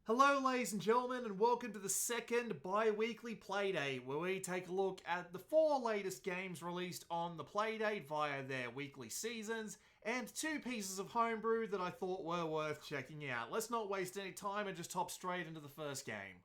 Hello ladies and gentlemen, and welcome to the second Biweekly Playdate, where we take a look at the 4 latest games released on the Playdate via their weekly seasons, and 2 pieces of homebrew that I thought were worth checking out. Let's not waste any time and just hop straight into the first game.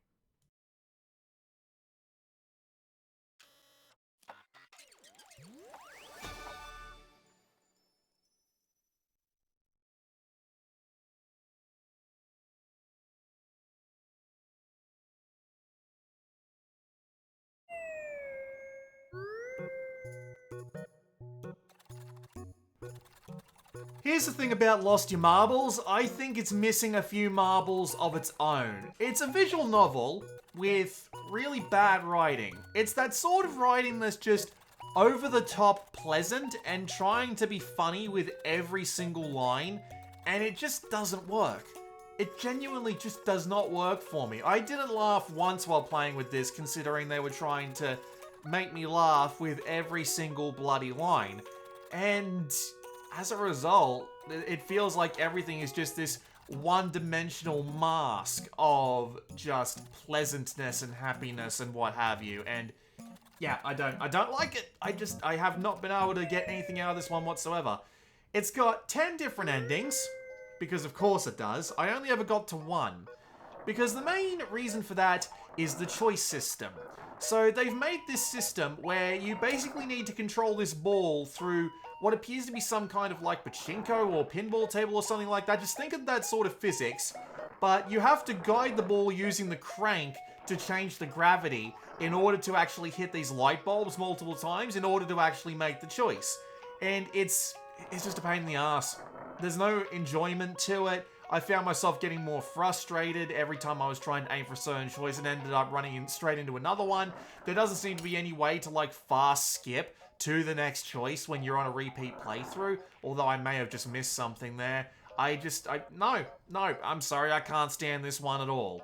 Here's the thing about Lost Your Marbles, I think it's missing a few marbles of its own. It's a visual novel with really bad writing. It's that sort of writing that's just over the top pleasant and trying to be funny with every single line, and it just doesn't work. It genuinely just does not work for me. I didn't laugh once while playing with this, considering they were trying to make me laugh with every single bloody line. And as a result, it feels like everything is just this one-dimensional mask of just pleasantness and happiness and what have you. And yeah, I don't like it. I have not been able to get anything out of this one whatsoever. It's got 10 different endings, because of course it does. I only ever got to 1. Because the main reason for that is the choice system. So they've made this system where you basically need to control this ball through what appears to be some kind of like pachinko or pinball table or something like that. Just think of that sort of physics, but you have to guide the ball using the crank to change the gravity in order to actually hit these light bulbs multiple times in order to actually make the choice. And it's just a pain in the ass. There's no enjoyment to it. I found myself getting more frustrated every time I was trying to aim for a certain choice and ended up running straight into another one. There doesn't seem to be any way to like fast skip to the next choice when you're on a repeat playthrough, although I may have just missed something there. No, I'm sorry, I can't stand this one at all.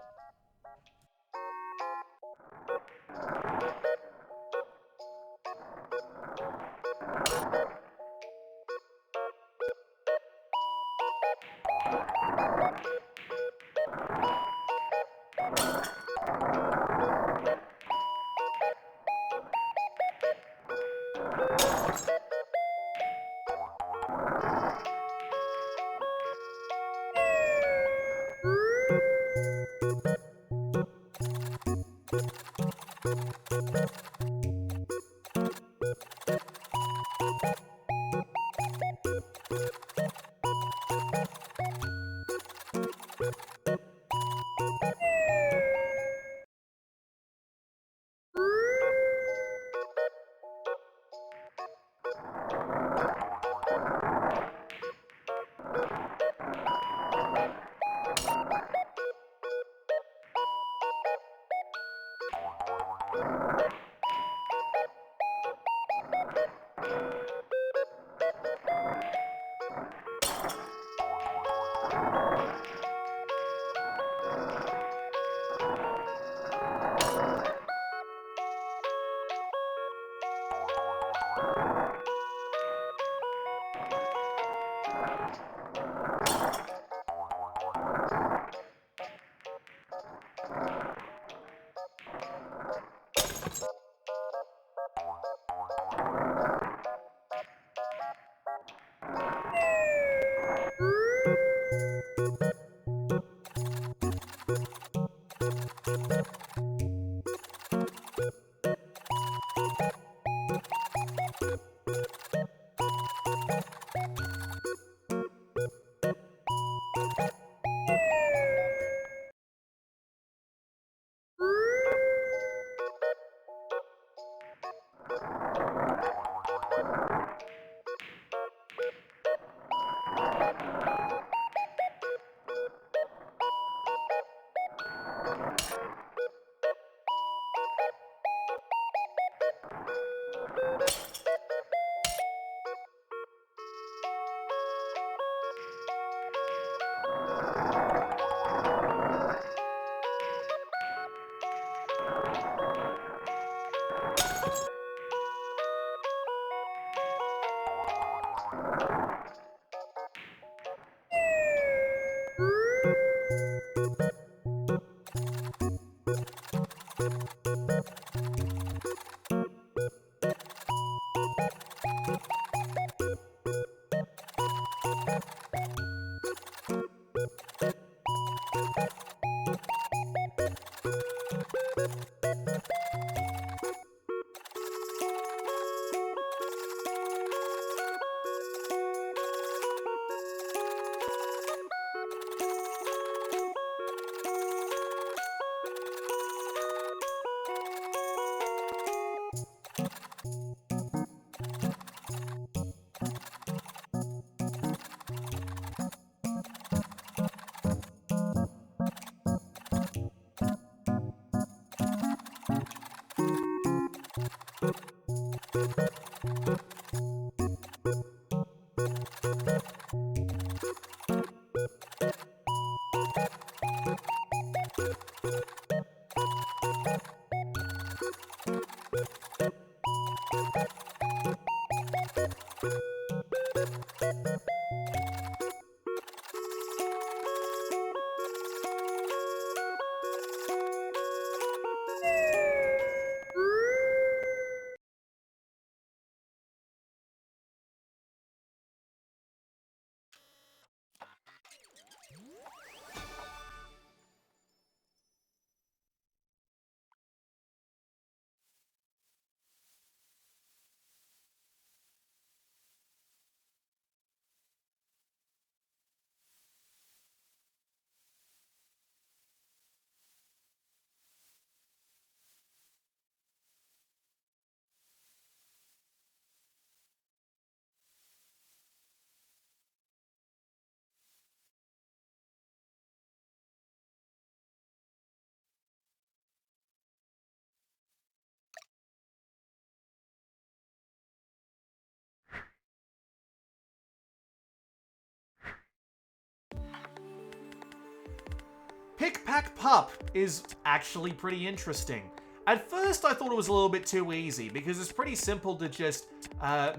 Pack Pup is actually pretty interesting. At first, I thought it was a little bit too easy because it's pretty simple to just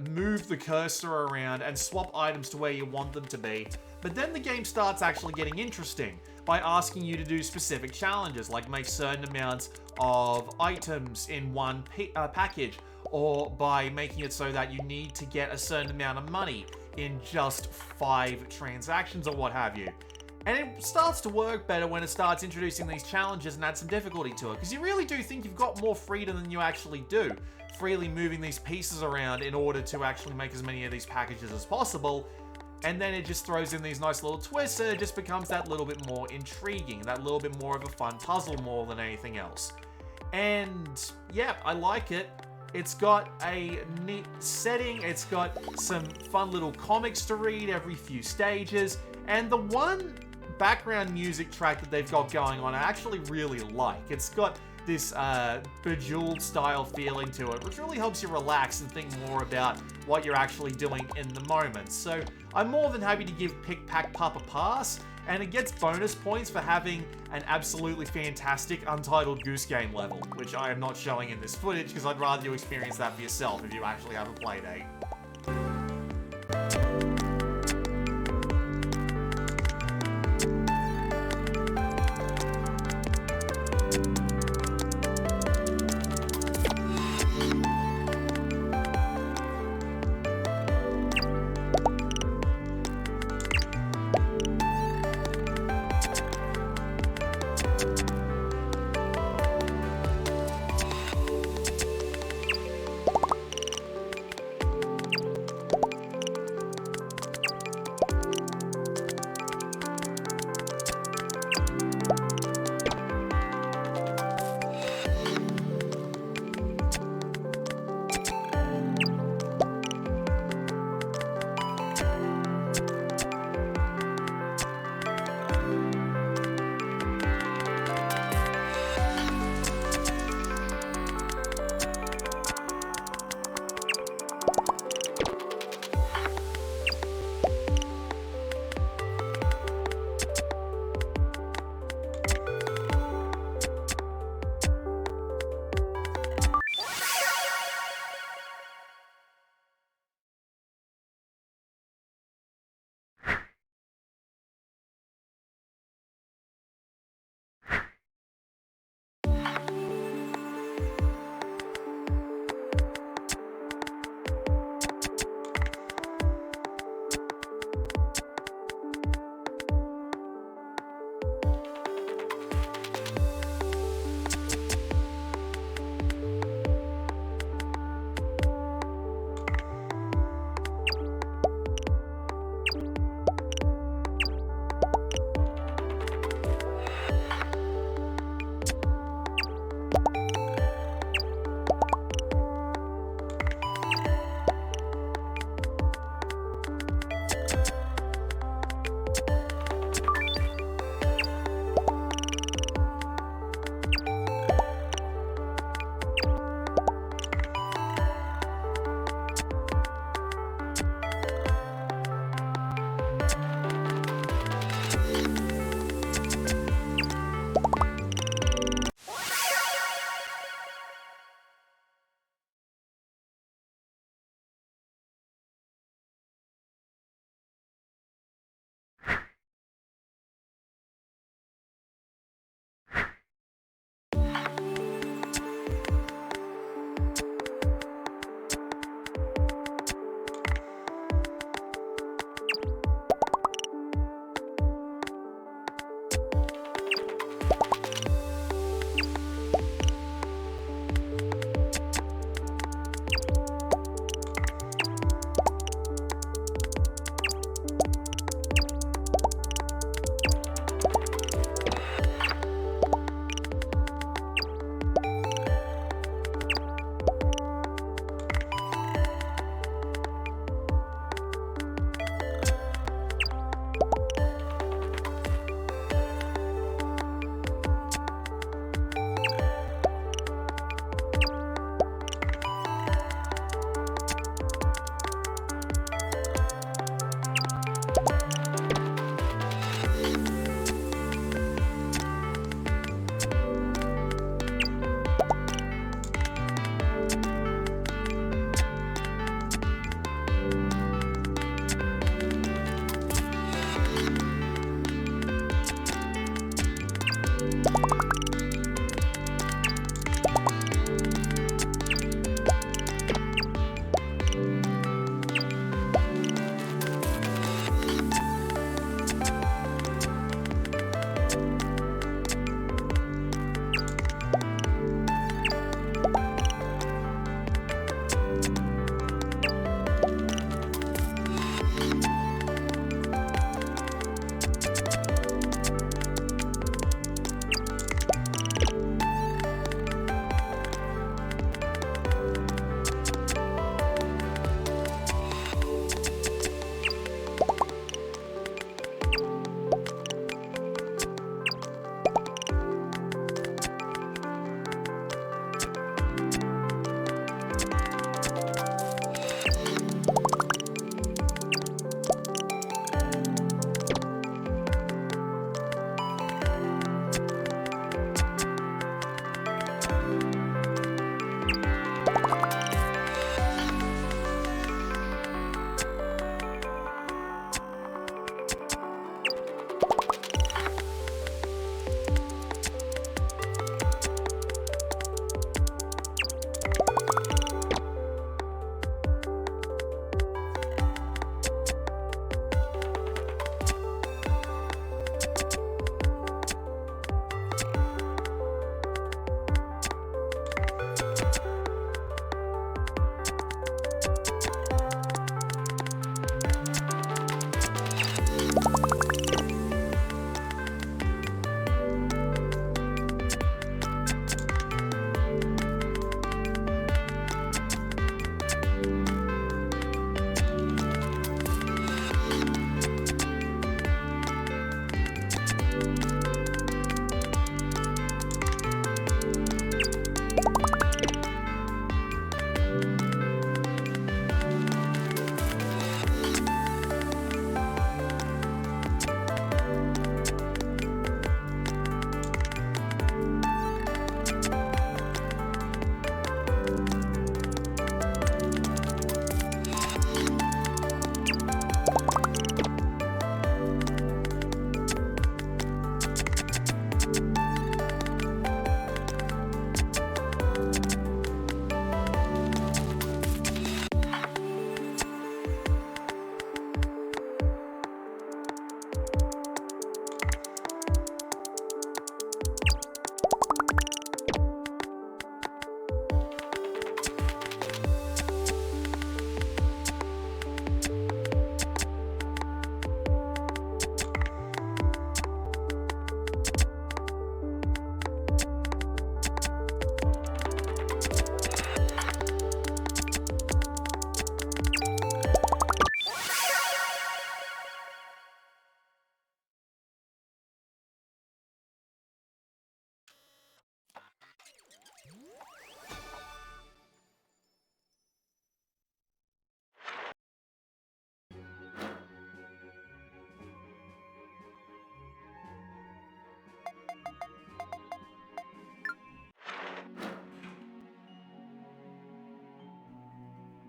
move the cursor around and swap items to where you want them to be. But then the game starts actually getting interesting by asking you to do specific challenges, like make certain amounts of items in one package, or by making it so that you need to get a certain amount of money in just 5 transactions or what have you. And it starts to work better when it starts introducing these challenges and add some difficulty to it, because you really do think you've got more freedom than you actually do, freely moving these pieces around in order to actually make as many of these packages as possible. And then it just throws in these nice little twists, and it just becomes that little bit more intriguing, that little bit more of a fun puzzle more than anything else. And yeah, I like it. It's got a neat setting, it's got some fun little comics to read every few stages, and the one background music track that they've got going on I actually really like. It's got this Bejeweled style feeling to it, which really helps you relax and think more about what you're actually doing in the moment. So I'm more than happy to give Pack Pup a pass, and it gets bonus points for having an absolutely fantastic Untitled Goose Game level, which I am not showing in this footage because I'd rather you experience that for yourself if you actually have a playdate.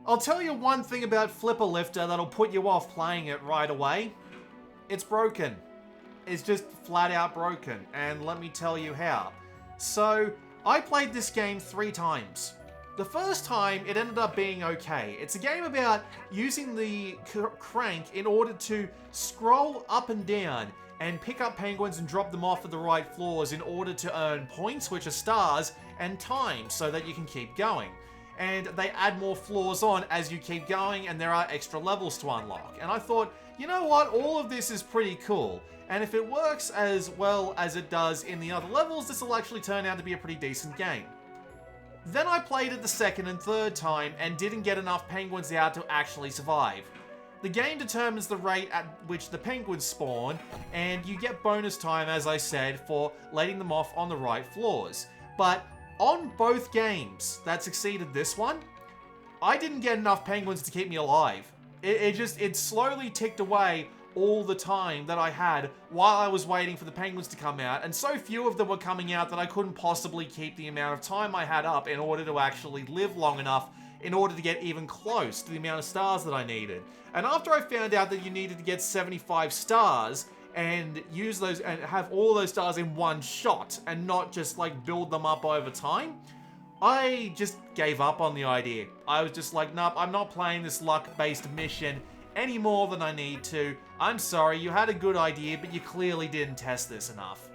I'll tell you one thing about Flipper Lifter that'll put you off playing it right away. It's broken. It's just flat out broken, and let me tell you how. So, I played this game 3 times. The first time, it ended up being okay. It's a game about using the crank in order to scroll up and down and pick up penguins and drop them off at the right floors in order to earn points, which are stars, and time, so that you can keep going. And they add more floors on as you keep going, and there are extra levels to unlock. And I thought, you know what, all of this is pretty cool. And if it works as well as it does in the other levels, this will actually turn out to be a pretty decent game. Then I played it the second and third time and didn't get enough penguins out to actually survive. The game determines the rate at which the penguins spawn, and you get bonus time, as I said, for letting them off on the right floors. But on both games that succeeded this one, I didn't get enough penguins to keep me alive. It slowly ticked away all the time that I had while I was waiting for the penguins to come out, and so few of them were coming out that I couldn't possibly keep the amount of time I had up in order to actually live long enough in order to get even close to the amount of stars that I needed. And after I found out that you needed to get 75 stars and use those and have all those stars in one shot and not just like build them up over time, I just gave up on the idea. I was just like, nope, I'm not playing this luck-based mission any more than I need to. I'm sorry, you had a good idea, but you clearly didn't test this enough.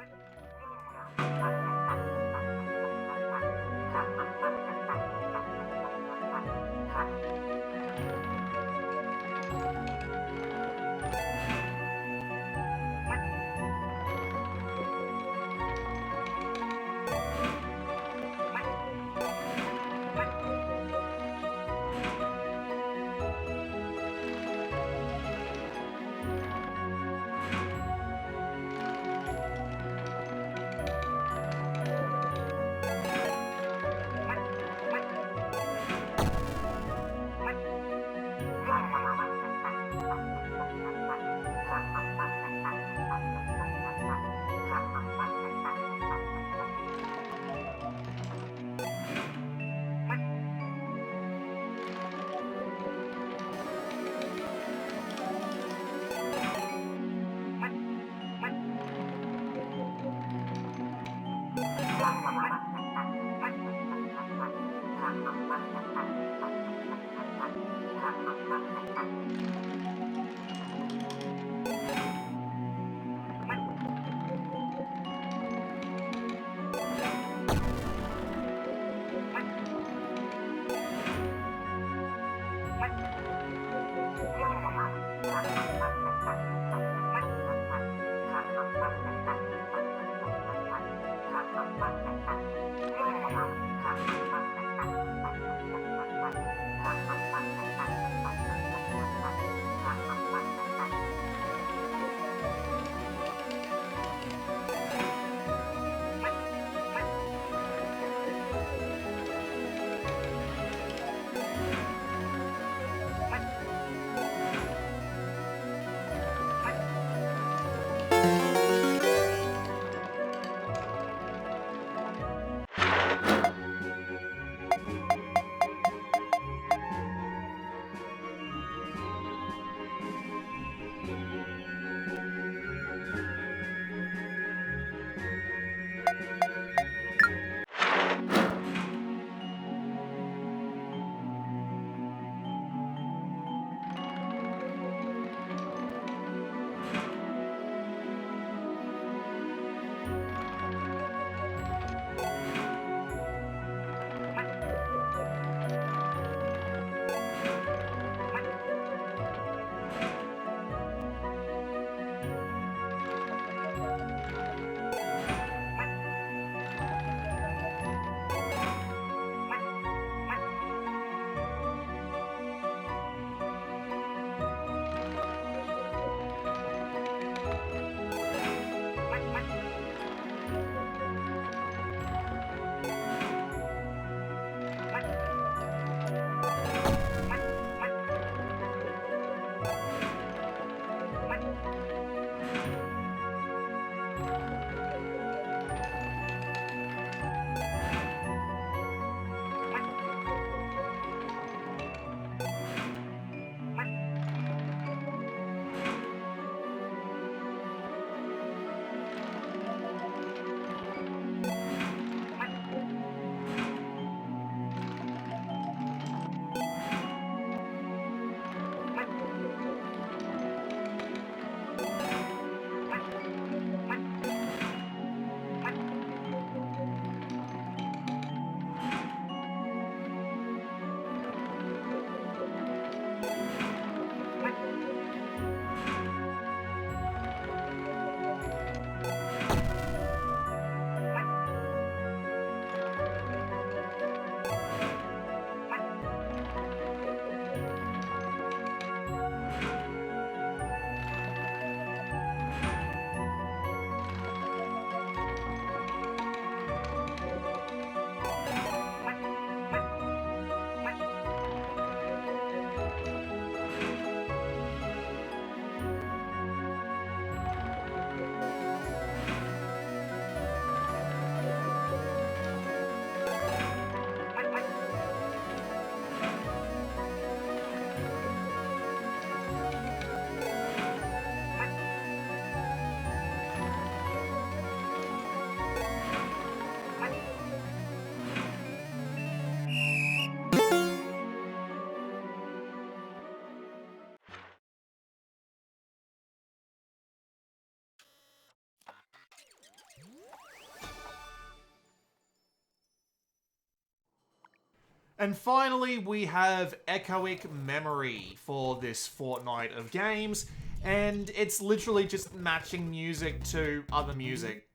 And finally, we have Echoic Memory for this fortnight of games, and it's literally just matching music to other music.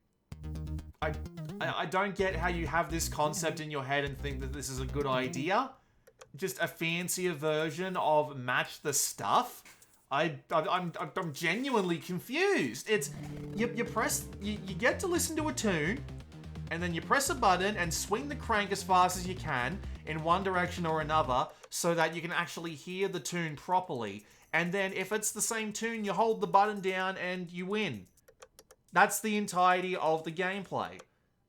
I don't get how you have this concept in your head and think that this is a good idea. Just a fancier version of match the stuff. I'm genuinely confused. It's you get to listen to a tune, and then you press a button and swing the crank as fast as you can in one direction or another so that you can actually hear the tune properly. And then if it's the same tune, you hold the button down and you win. That's the entirety of the gameplay.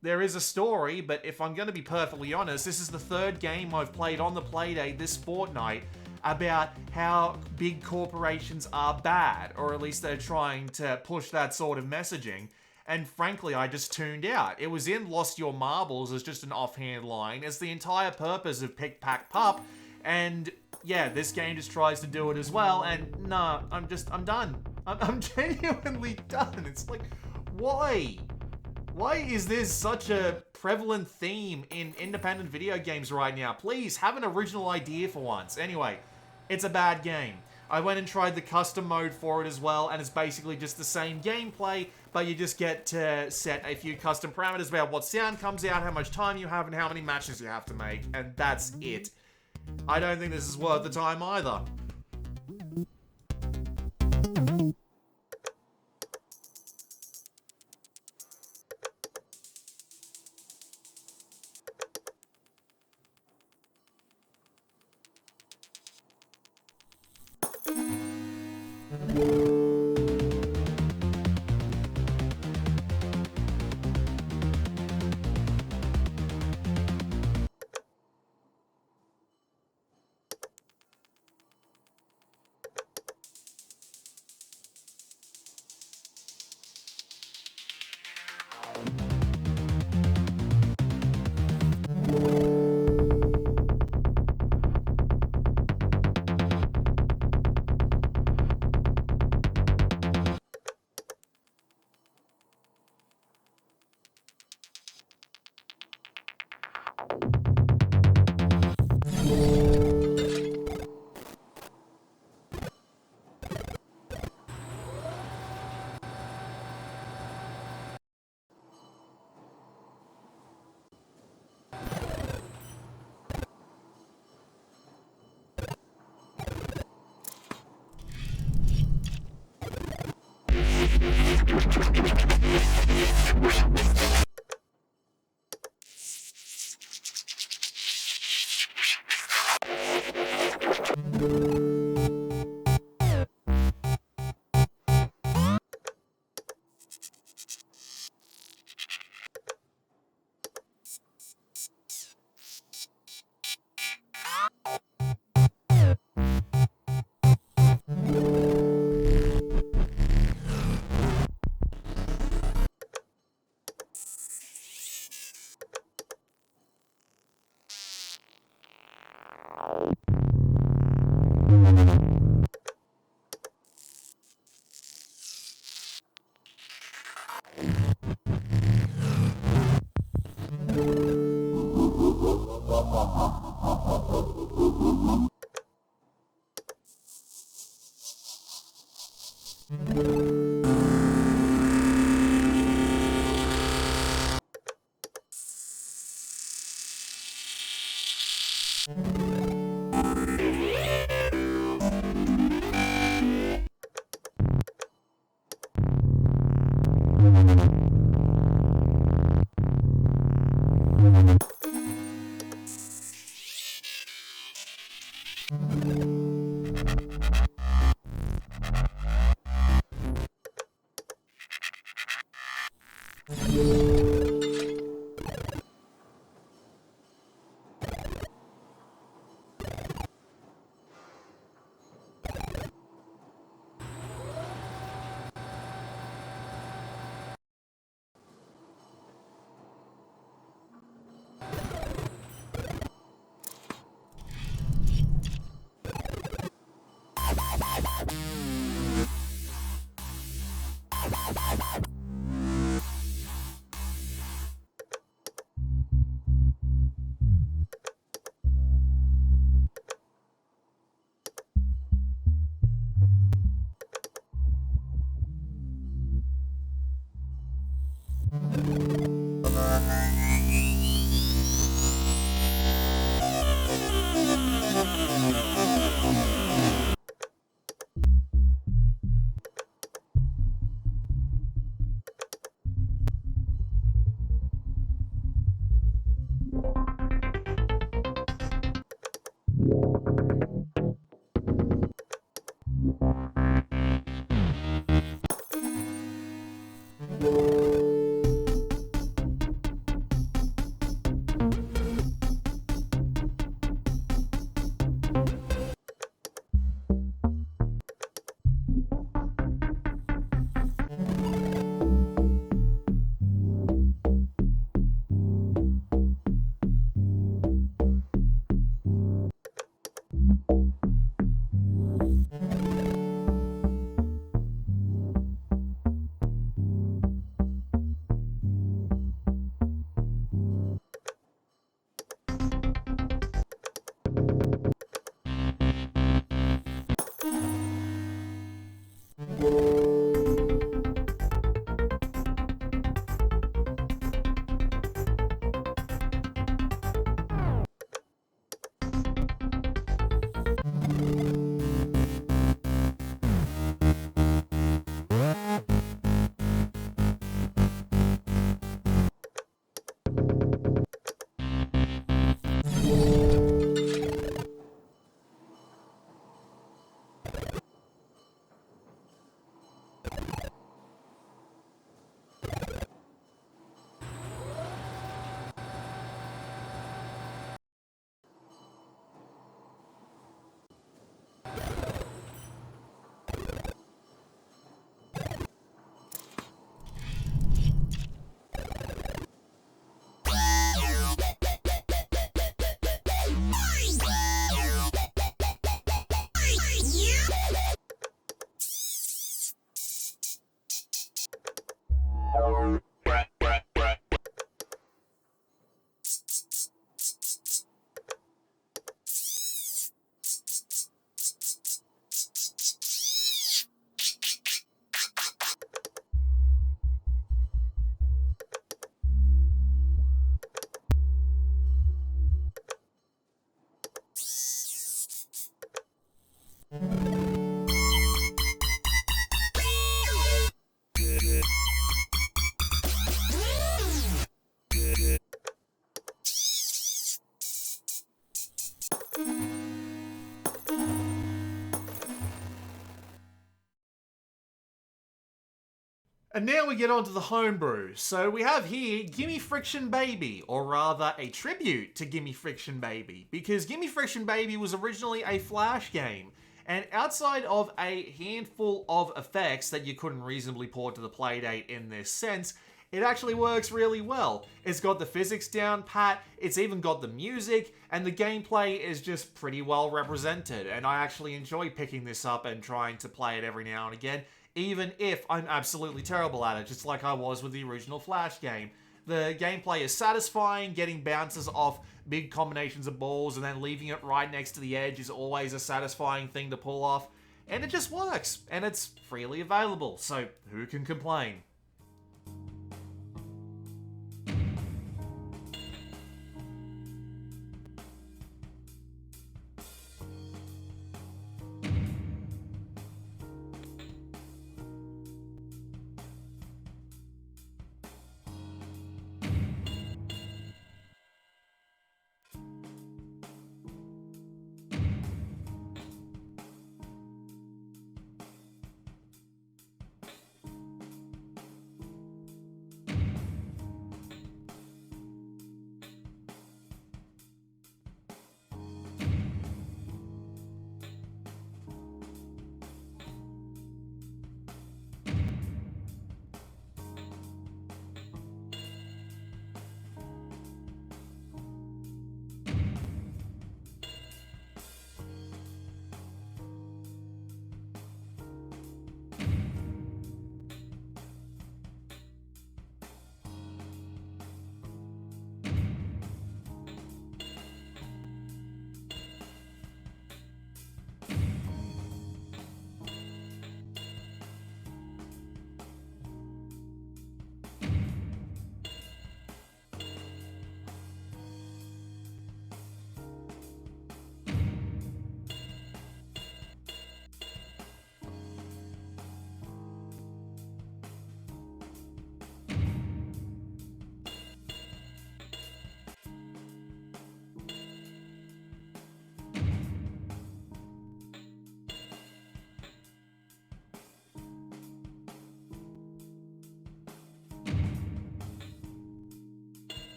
There is a story, but if I'm going to be perfectly honest, this is the third game I've played on the Playdate this fortnight about how big corporations are bad, or at least they're trying to push that sort of messaging. And frankly, I just tuned out. It was in Lost Your Marbles as just an offhand line. It's the entire purpose of Pack Pup. And yeah, this game just tries to do it as well. And nah, I'm done. I'm genuinely done. It's like, why? Why is this such a prevalent theme in independent video games right now? Please, have an original idea for once. Anyway, it's a bad game. I went and tried the custom mode for it as well, and it's basically just the same gameplay, but you just get to set a few custom parameters about what sound comes out, how much time you have, and how many matches you have to make, and that's it. I don't think this is worth the time either. And now we get on to the homebrew. So we have here Gimme Friction Baby, or rather a tribute to Gimme Friction Baby, because Gimme Friction Baby was originally a Flash game, and outside of a handful of effects that you couldn't reasonably port to the Playdate in this sense, it actually works really well. It's got the physics down pat, it's even got the music, and the gameplay is just pretty well represented, and I actually enjoy picking this up and trying to play it every now and again, even if I'm absolutely terrible at it, just like I was with the original Flash game. The gameplay is satisfying, getting bounces off big combinations of balls and then leaving it right next to the edge is always a satisfying thing to pull off, and it just works, and it's freely available, so who can complain?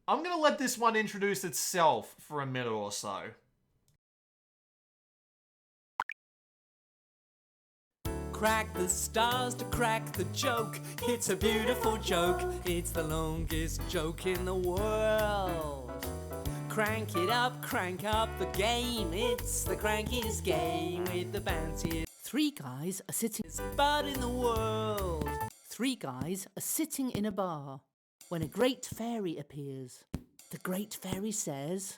I'm gonna let this one introduce itself for a minute or so. Crack the stars to crack the joke. It's a beautiful joke. It's the longest joke in the world. Crank it up, crank up the game. It's the crankiest game with the bounciest. Three guys are sitting. Bud in the world. Three guys are sitting in a bar when a great fairy appears. The great fairy says,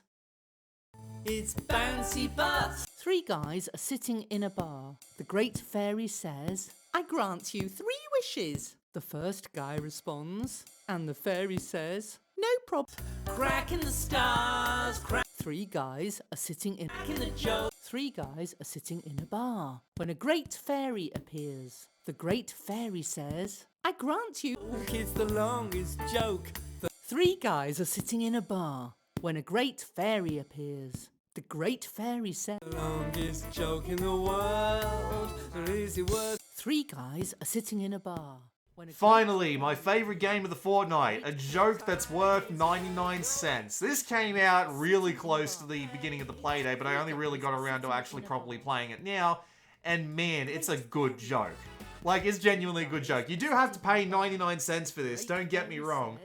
It's bouncy butts. Three guys are sitting in a bar. The great fairy says, I grant you 3 wishes. The first guy responds, and the fairy says, no problem. Cracking the stars, Three guys are sitting in. cracking the joke. Three guys are sitting in a bar when a great fairy appears. The great fairy says, I grant you. It's the longest joke. Three guys are sitting in a bar when a great fairy appears. The great fairy says, The longest joke in the world. The easy word. 3 guys are sitting in a bar. When a Finally, my favorite game of the fortnight, a joke that's worth 99 cents. This came out really close to the beginning of the Playdate, but I only really got around to actually properly playing it now, and man, it's a good joke. Like, it's genuinely a good joke. You do have to pay 99 cents for this, don't get me wrong.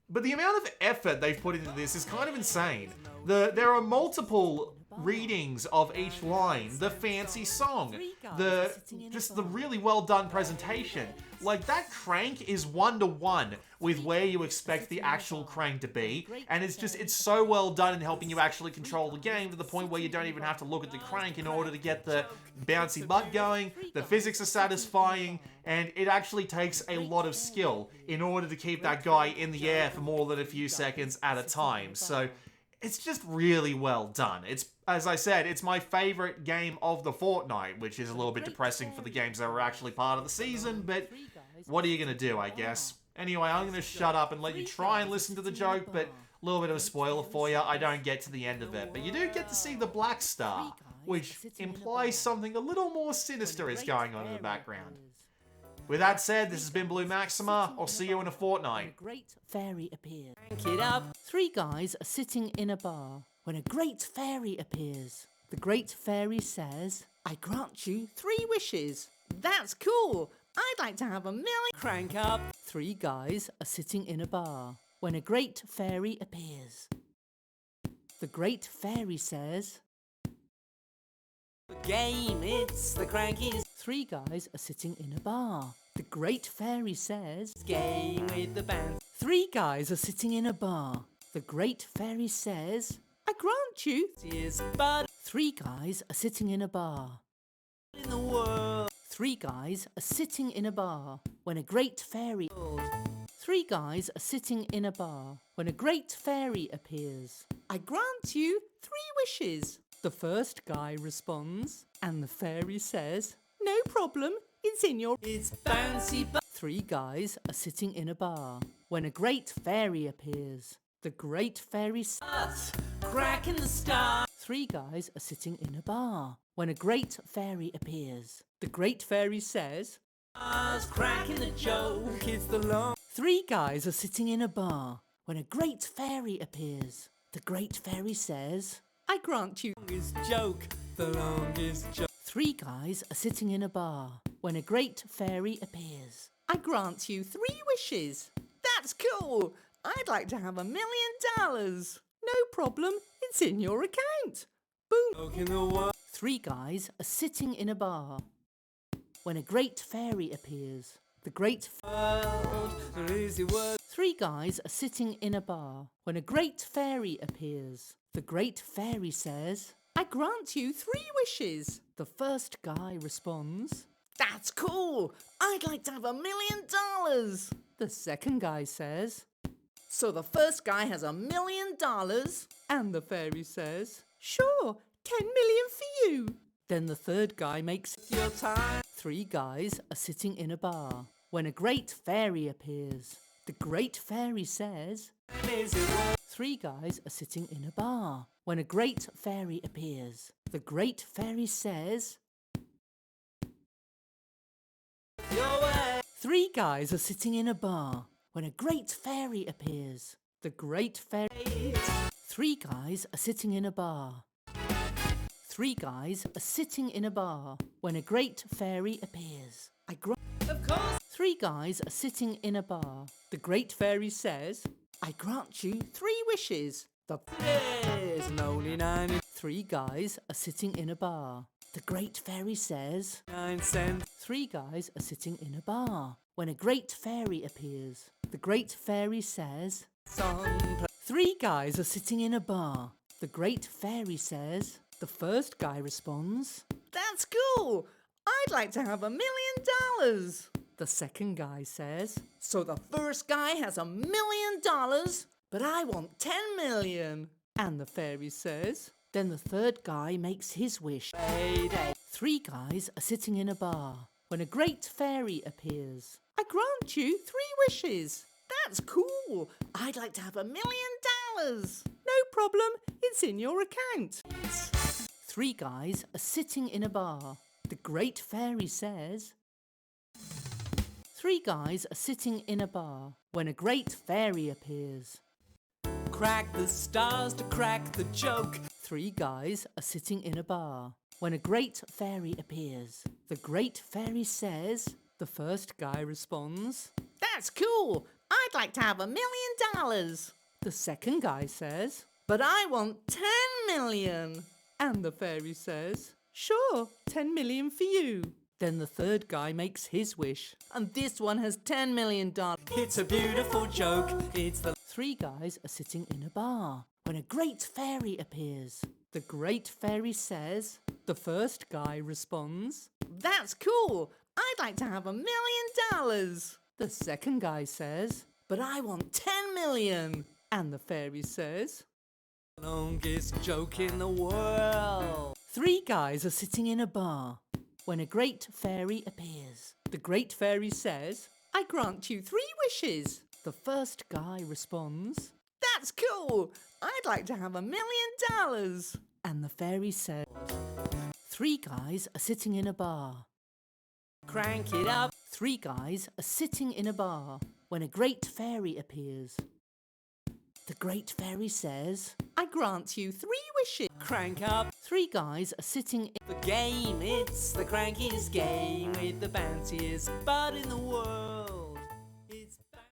But the amount of effort they've put into this is kind of insane. There are multiple readings of each line, the fancy song, the really well done presentation. Like, that crank is 1-to-1 with where you expect the actual crank to be, and it's so well done in helping you actually control the game to the point where you don't even have to look at the crank in order to get the bouncy butt going. The physics are satisfying, and it actually takes a lot of skill in order to keep that guy in the air for more than a few seconds at a time. So it's just really well done. It's, as I said, it's my favorite game of the fortnight, which is a little bit depressing for the games that were actually part of the season, but what are you going to do, I guess? Anyway, I'm going to shut up and let you try and listen to the joke, but a little bit of a spoiler for you, I don't get to the end of it. But you do get to see the Black Star, which implies something a little more sinister is going on in the background. With that said, this has been Blue Maxima. I'll see you in a fortnight. a great fairy appears. Crank it up. 3 guys are sitting in a bar when a great fairy appears. The great fairy says, I grant you 3 wishes. That's cool. I'd like to have a million. Crank up. 3 guys are sitting in a bar when a great fairy appears. The great fairy says, The game, it's the crankiest 3 guys are sitting in a bar. The great fairy says, game with the band. 3 guys are sitting in a bar. The great fairy says, I grant you. Is but 3 guys are sitting in a bar. in the world. 3 guys are sitting in a bar when a great fairy... 3 guys are sitting in a bar when a great fairy appears. I grant you 3 wishes. The first guy responds, and the fairy says, No problem. It's in your. It's bouncy but 3 guys are sitting in a bar when a great fairy appears. The great fairy says, cracking the star. 3 guys are sitting in a bar when a great fairy appears. The great fairy says, Us cracking the joke. It's the long 3 guys are sitting in a bar when a great fairy appears. The great fairy says, I grant you. longest joke. The longest joke. 3 guys are sitting in a bar when a great fairy appears. I grant you 3 wishes. That's cool. I'd like to have $1 million. No problem. It's in your account. Boom. Joke in the world. 3 guys are sitting in a bar when a great fairy appears. The great... An easy word. 3 guys are sitting in a bar when a great fairy appears. The great fairy says, I grant you 3 wishes. the first guy responds, That's cool. I'd like to have $1 million. the second guy says, So the first guy has $1 million. and the fairy says, Sure, 10 million for you. then the third guy makes... Your time. 3 guys are sitting in a bar when a great fairy appears. The great fairy says, Is it worth 3 guys are sitting in a bar when a great fairy appears. The great fairy says, your way? 3 guys are sitting in a bar when a great fairy appears. The great fairy... 3 guys are sitting in a bar. 3 guys are sitting in a bar when a great fairy appears. Of course. 3 guys are sitting in a bar. The great fairy says, I grant you 3 wishes. the There's an only 99 3 guys are sitting in a bar. The great fairy says, cents. 3 guys are sitting in a bar when a great fairy appears. The great fairy says, Song. 3 guys are sitting in a bar. The great fairy says, the first guy responds, That's cool. I'd like to have $1 million. the second guy says, So the first guy has $1 million, but I want 10 million. and the fairy says, then the third guy makes his wish. Payday. 3 guys are sitting in a bar when a great fairy appears. I grant you 3 wishes. That's cool. I'd like to have $1 million. No problem. it's in your account. 3 guys are sitting in a bar. The great fairy says... 3 guys are sitting in a bar when a great fairy appears. Crack the stars to crack the joke. 3 guys are sitting in a bar when a great fairy appears. The great fairy says... The first guy responds... That's cool. I'd like to have $1 million. The second guy says... But I want 10 million. And the fairy says... Sure, 10 million for you. Then the third guy makes his wish. And this one has $10 million. It's a beautiful joke. It's the 3 guys are sitting in a bar when a great fairy appears. The great fairy says... The first guy responds... That's cool. I'd like to have $1 million. The second guy says... But I want 10 million. And the fairy says... longest joke in the world. 3 guys are sitting in a bar when a great fairy appears. The great fairy says... I grant you 3 wishes. The first guy responds... That's cool. I'd like to have $1 million. And the fairy says... 3 guys are sitting in a bar. Crank it up. 3 guys are sitting in a bar when a great fairy appears. The great fairy says... I grant you 3 wishes. Crank up 3 guys are sitting in the game. It's the crankiest game with the bounciest bud in the world.